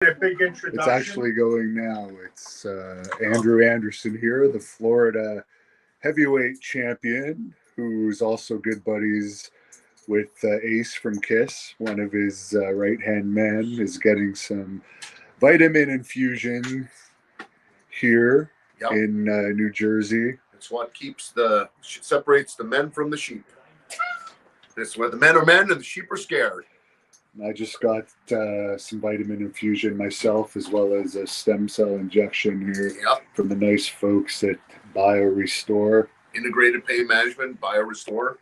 A big introduction. It's actually going now. It's Andrew Anderson here, the Florida heavyweight champion, who's also good buddies with Ace from Kiss. One of his right-hand men is getting some vitamin infusion here in New Jersey. It's what separates the men from the sheep. This is where the men are men and the sheep are scared. I just got some vitamin infusion myself, as well as a stem cell injection here from the nice folks at Biorestore. Integrated Pain Management, Biorestore.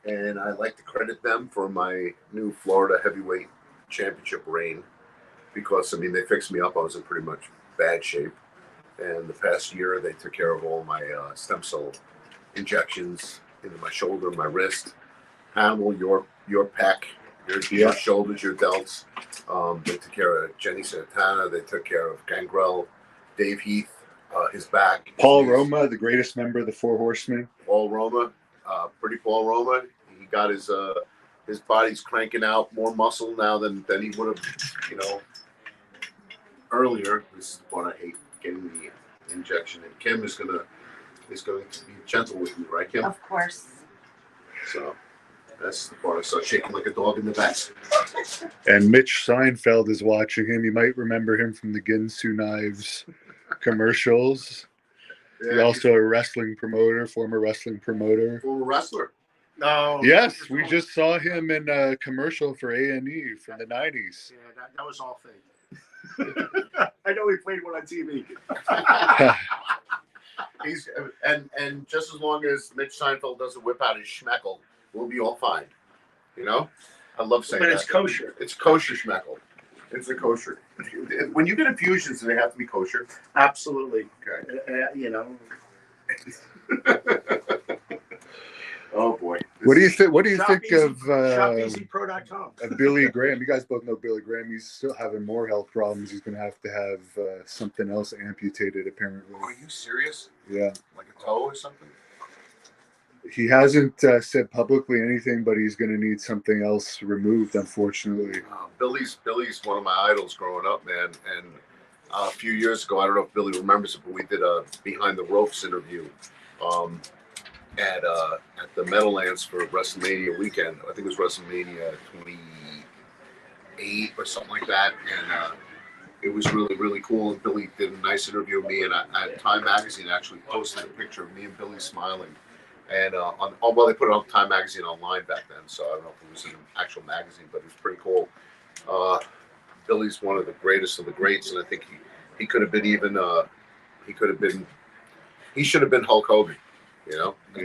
And I like to credit them for my new Florida heavyweight championship reign. Because, I mean, they fixed me up. I was in pretty much bad shape. And the past year, they took care of all my stem cell injections into my shoulder, my wrist, Hamill, your pec. Your shoulders, your delts. They took care of Jenny Santana. They took care of Gangrel, Dave Heath, his back. Paul Roma, the greatest member of the Four Horsemen. Paul Roma, pretty Paul Roma. He got his body's cranking out more muscle now than he would have, earlier. This is the part I hate, getting the injection. And Kim is going to be gentle with me, right, Kim? Of course. So. That's the part I saw shaking like a dog in the back. And Mitch Seinfeld is watching him. You might remember him from the Ginsu Knives commercials. Yeah, he's also a wrestling promoter, former wrestling promoter. Former wrestler. No. Yes, we just saw him in a commercial for A&E from the 90s. Yeah, that was all fake. I know he played one on TV. and just as long as Mitch Seinfeld doesn't whip out his schmeckle, we'll be all fine. I love saying that. But it's kosher. It's kosher schmeckle. It's a kosher. When you get infusions, do they have to be kosher? Absolutely. Okay. Oh boy. What do you think? What do you think of ShopEasyPro.com? of Billy Graham? You guys both know Billy Graham. He's still having more health problems. He's going to have something else amputated, apparently. Are you serious? Yeah. Like a toe or something? He hasn't said publicly anything, but he's going to need something else removed, unfortunately. Billy's one of my idols growing up, man. And a few years ago, I don't know if Billy remembers it, but we did a Behind the Ropes interview at the Meadowlands for WrestleMania weekend. I think it was WrestleMania 28 or something like that. And it was really, really cool. And Billy did a nice interview with me. And Time Magazine actually posted a picture of me and Billy smiling. And they put it on Time Magazine online back then, so I don't know if it was in an actual magazine, but it was pretty cool. Billy's one of the greatest of the greats, and I think he could have been he should have been Hulk Hogan, He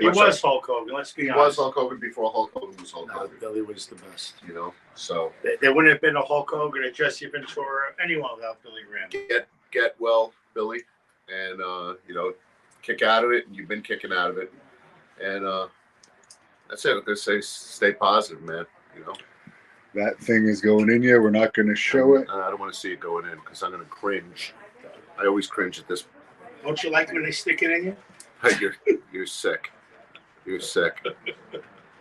was Hulk Hogan, let's be honest. He was Hulk Hogan before Hulk Hogan was Hulk Hogan. Billy was the best. So. There wouldn't have been a Hulk Hogan or Jesse Ventura, anyone without Billy Graham. Get well, Billy, and, kick out of it, and you've been kicking out of it. And that's it. They say stay positive, man. That thing is going in you. We're not going to show it. I don't want to see it going in because I'm going to cringe. I always cringe at this. Don't you like when they stick it in you? You're sick. You're sick.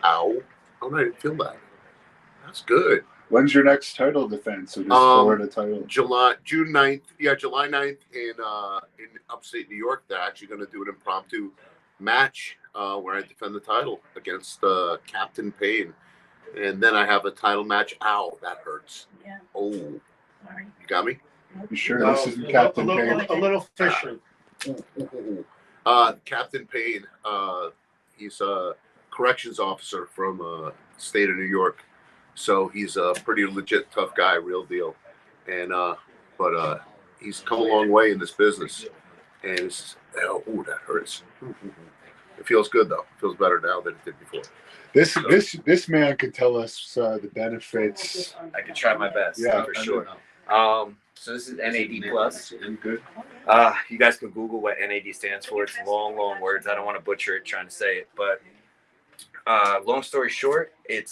Ow. Oh, I didn't feel that. That's good. When's your next title defense? Or this Florida title? July 9th. Yeah, July 9th in upstate New York. They're actually going to do an impromptu match where I defend the title against Captain Payne. And then I have a title match. Ow, that hurts. Yeah. Oh. Sorry. You got me? You sure this isn't Captain Payne? A little fishy. Captain Payne, he's a corrections officer from state of New York. So he's a pretty legit tough guy, real deal. And but he's come a long way in this business. And it's, that hurts. It feels good though. It feels better now than it did before. This man could tell us the benefits. I could try my best. Yeah, for sure. So this is NAD plus. Good. You guys can Google what NAD stands for. It's long words. I don't want to butcher it trying to say it, but long story short, it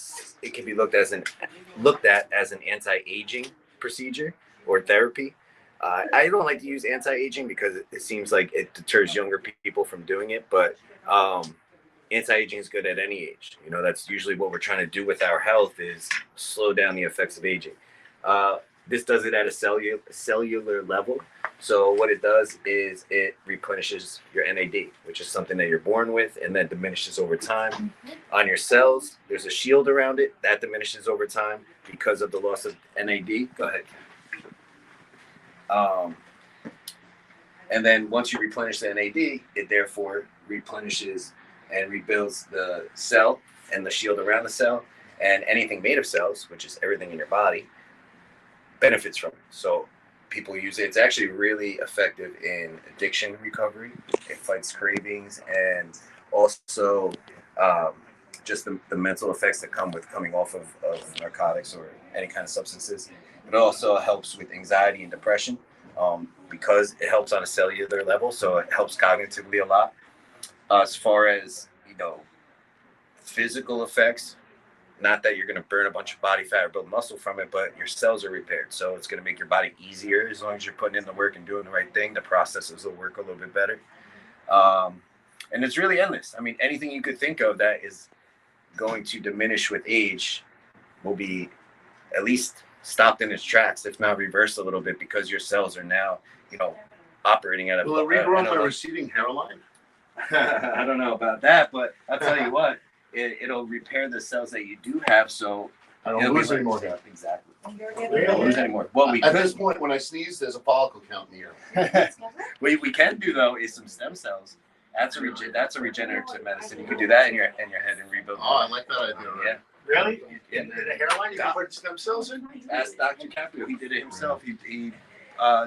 can be looked at as an anti-aging procedure or therapy. I don't like to use anti-aging because it seems like it deters younger people from doing it, but anti-aging is good at any age. That's usually what we're trying to do with our health is slow down the effects of aging. This does it at a cellular level. So what it does is it replenishes your NAD, which is something that you're born with, and that diminishes over time. On your cells, there's a shield around it that diminishes over time because of the loss of NAD. Go ahead. And then once you replenish the NAD, it therefore replenishes and rebuilds the cell and the shield around the cell, and anything made of cells, which is everything in your body, benefits from it. So people use it. It's actually really effective in addiction recovery. It fights cravings, and also just the mental effects that come with coming off of narcotics or any kind of substances. It also helps with anxiety and depression because it helps on a cellular level, so it helps cognitively a lot. As far as, physical effects, not that you're going to burn a bunch of body fat or build muscle from it, but your cells are repaired. So it's going to make your body easier as long as you're putting in the work and doing the right thing. The processes will work a little bit better. And it's really endless. I mean, anything you could think of that is going to diminish with age will be at least stopped in its tracks, if not reversed a little bit, because your cells are now, operating at a... Will it regrow my receding hairline? I don't know about that, but I'll tell you what, it'll repair the cells that you do have, so I don't lose any more hair. Exactly. Really? Don't lose any more. What we At could, this point, when I sneeze, there's a follicle count in the ear. we can do though is some stem cells. That's a regenerative medicine. You can do that in your head and rebuild. Oh, I like that idea. Yeah. Really? Yeah. In the hairline, you can put stem cells in? Ask Dr. Caprio. He did it himself. He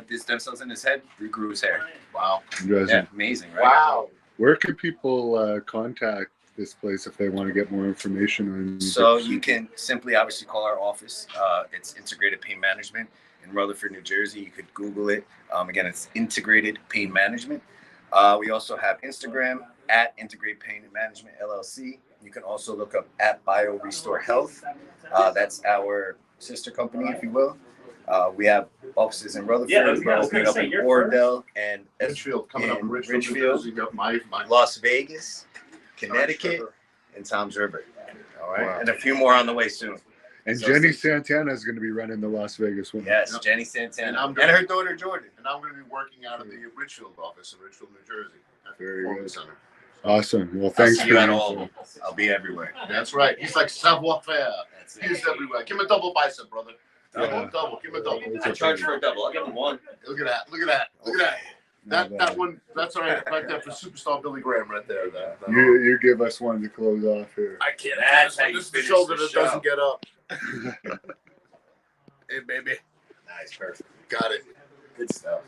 did stem cells in his head, regrew his hair. Wow. You guys, Yeah, amazing, right? Wow. where can people contact this place if they want to get more information on? So you can simply obviously call our office. It's Integrated Pain Management in Rutherford, New Jersey. You could Google it. Again, it's Integrated Pain Management. We also have Instagram at Integrated Pain Management LLC. You can also look up at Biorestore Health. That's our sister company, if you will. We have offices in Rutherford. We're opening up in Oradell and Richfield, coming up in Richfield, New Richfield, Jersey. Got my Las Vegas, Connecticut, and Tom's River. All right, Wow. and a few more on the way soon. And So- Jenny Santana is going to be running the Las Vegas one. Yes, Yep. Jenny Santana And and, I'm gonna- her daughter Jordan. and I'm going to be working out of the Richfield office in Richfield, New Jersey. At the Very Performance good. Center. Awesome. Well, I'll thanks see for you at the all info. of them. I'll be everywhere. That's right. He's like savoir faire. That's it. He's everywhere. Give him a double bicep, brother. Double, Yeah. double. Give him a double. I charge for a double. I'll give them one. Look at that. Look at that. Look at that. Not That bad. one. That's all right. Right there for superstar Billy Graham. Right there. That You give us one to close off here. I can't. That's how you This is the finish shoulder the that show. doesn't get up. Hey, baby. Nice, perfect. Got it. Good stuff.